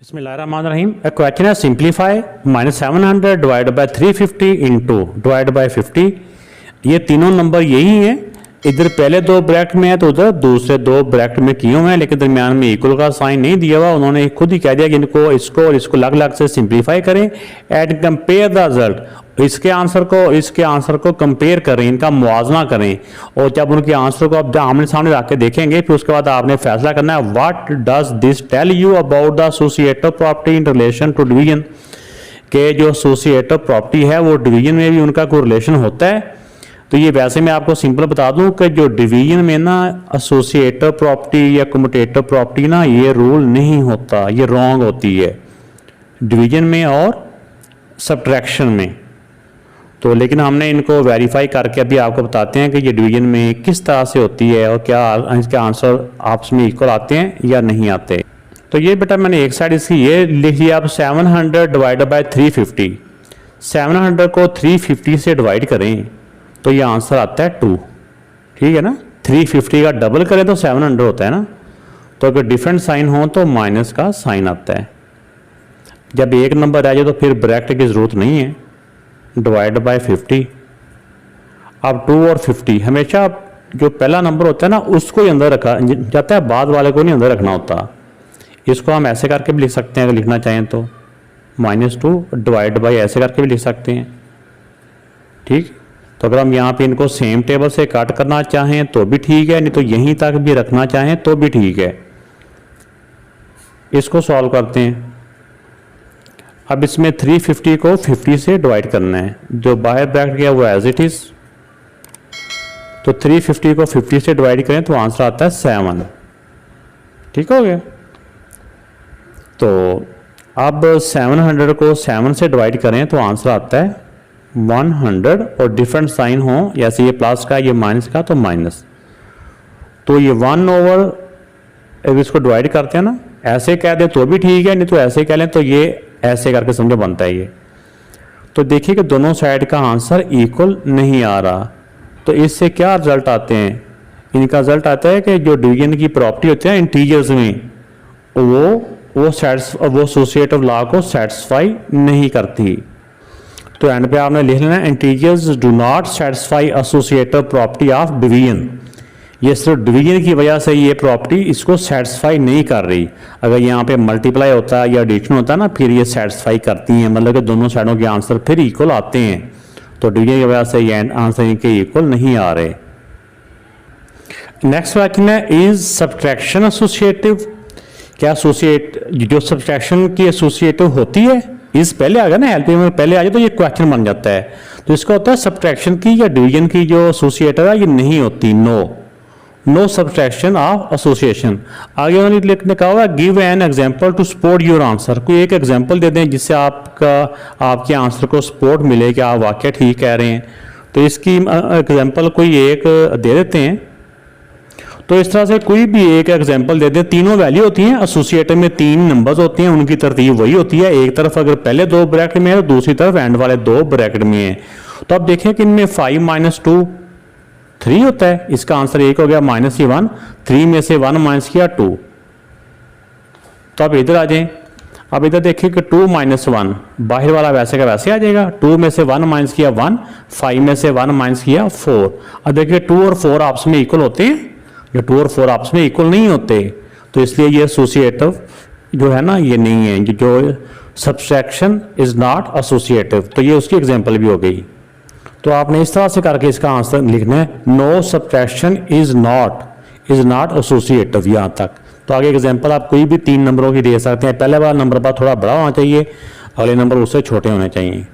बिस्मिल्लाहिर्रहमानिर्रहीम। A question है simplify -700 divided by 350 into divided by 50। ये तीनों नंबर यही हैं, इधर पहले दो ब्रैकेट में है तो उधर दूसरे दो ब्रैकेट में किए हुए हैं, लेकिन दरमियान में इक्वल का साइन नहीं दिया हुआ। उन्होंने खुद ही कह दिया कि इनको इसको और इसको अलग अलग से सिंप्लीफाई करें एंड कंपेयर द रिजल्ट। इसके आंसर को कंपेयर करें, इनका मुआवजा करें, और जब उनके आंसर को आप आमने सामने रख के देखेंगे फिर उसके बाद आपने फैसला करना है what does this tell you about the associative property in relation to division. के जो एसोसिएटिव प्रॉपर्टी है वो डिवीजन में भी उनका कोई रिलेशन होता है। तो ये वैसे मैं आपको सिंपल बता दूं कि जो डिवीजन में ना एसोसिएटिव प्रॉपर्टी या कम्यूटेटिव प्रॉपर्टी ना ये रूल नहीं होता, ये रॉन्ग होती है डिवीजन में और सब्ट्रैक्शन में। तो लेकिन हमने इनको वेरीफाई करके अभी आपको बताते हैं कि ये डिवीजन में किस तरह से होती है और क्या इसके आंसर आपस में इक्वल आते हैं या नहीं आते। तो ये बेटा मैंने एक साइड इसकी ये लिख लिया। अब 700 डिवाइडेड बाय 350, 700 को 350 से डिवाइड करें तो ये आंसर आता है 2। ठीक है ना, 350 का डबल करें तो 700 होता है ना। तो अगर डिफरेंट साइन हो तो माइनस का साइन आता है। जब एक नंबर आ जाए तो फिर ब्रैकेट की ज़रूरत नहीं है, डिवाइड बाय 50। अब 2 और 50 हमेशा जो पहला नंबर होता है ना उसको ही अंदर रखा जाता है, बाद वाले को नहीं अंदर रखना होता। इसको हम ऐसे करके भी लिख सकते हैं अगर लिखना चाहें तो, -2 डिवाइड बाय ऐसे करके भी लिख सकते हैं। ठीक, तो अगर हम यहाँ पे इनको सेम टेबल से कट करना चाहें तो भी ठीक है, नहीं तो यहीं तक भी रखना चाहें तो भी ठीक है। इसको सॉल्व करते हैं। अब इसमें 350 को 50 से डिवाइड करना है, जो बाहर ब्रैकेट गया वो एज इट इज। तो 350 को 50 से डिवाइड करें तो आंसर आता है 7। ठीक हो गया। तो अब 700 को 7 से डिवाइड करें तो आंसर आता है 100, और डिफरेंट साइन हो, जैसे ये प्लस का ये माइनस का तो माइनस। तो ये 1/, अब इसको डिवाइड करते हैं ना, ऐसे कह दें तो भी ठीक है, नहीं तो ऐसे कह लें तो ये ऐसे करके समझो बनता है ये। तो देखिए कि दोनों साइड का आंसर इक्वल नहीं आ रहा। तो इससे क्या रिजल्ट आते हैं, इनका रिजल्ट आता है कि जो डिवीजन की प्रॉपर्टी होती है इंटीजर्स में वो एसोसिएटिव लॉ को सेटिस्फाई नहीं करती। तो एंड पे आपने लिख लेना integers do not satisfy associative property of division. ये सिर्फ डिवीजन की वजह से ये प्रॉपर्टी इसको सेटिस्फाई नहीं कर रही। अगर यहाँ पे मल्टीप्लाई होता है या एडिशन होता है ना फिर ये सेटिस्फाई करती हैं, मतलब कि दोनों साइडों के आंसर फिर इक्वल आते हैं। तो डिवीजन की वजह से ये आंसर इनके इक्वल नहीं आ रहे। नेक्स्ट क्वेश्चन है इज सब्ट्रैक्शन एसोसिएटिव। क्या जो सब्ट्रैक्शन की एसोसिएटिव होती है, इस पहले आ गया ना, एलपी में पहले आ जाए तो ये क्वेश्चन बन जाता है। तो इसका होता है सब्ट्रैक्शन की या डिवीजन की जो एसोसिएटिव है ये नहीं होती, नो सब्ट्रैक्शन ऑफ एसोसिएशन। आगे उन्होंने लिखने कहा हुआ give an example to support your answer. कोई एक एग्जांपल दे दें जिससे आपके आंसर को सपोर्ट मिले कि आप वाकई ठीक कह रहे हैं। तो इसकी एग्जांपल कोई एक दे देते हैं। तो इस तरह से कोई भी एक एग्जांपल दे दें। तीनों वैल्यू होती हैं, एसोसिएटिव में 3 नंबर्स होते हैं, उनकी तरतीब वही होती है। एक तरफ अगर पहले 2 ब्रैकेट में है तो दूसरी तरफ एंड वाले 2 ब्रैकेट में है। तो अब देखें कि इनमें 5 - 2 3 होता है। इसका आंसर एक हो गया -1। 3 में से 1 माइनस किया 2। तो अब इधर आ जाएं। अब इधर देखिए कि 2 - 1 बाहर वाला वैसे का वैसे आ जाएगा। 2 में से 1 माइनस किया 1, 5 में से 1 माइनस किया 4। अब देखिए 2 और 4 आपस में इक्वल होते हैं, जो 2 और 4 आपस में इक्वल नहीं होते। तो इसलिए ये एसोसिएटिव जो है ना ये नहीं है, जो सब्ट्रैक्शन इज नॉट एसोसिएटिव। तो ये उसकी एग्जांपल भी हो गई। तो आपने इस तरह से करके इसका आंसर लिखना है no subtraction is not associative यहाँ तक। तो आगे एग्जांपल आप कोई भी 3 नंबरों की दे सकते हैं। पहले वाला नंबर पर थोड़ा बड़ा होना चाहिए, अगले नंबर उससे छोटे होने चाहिए।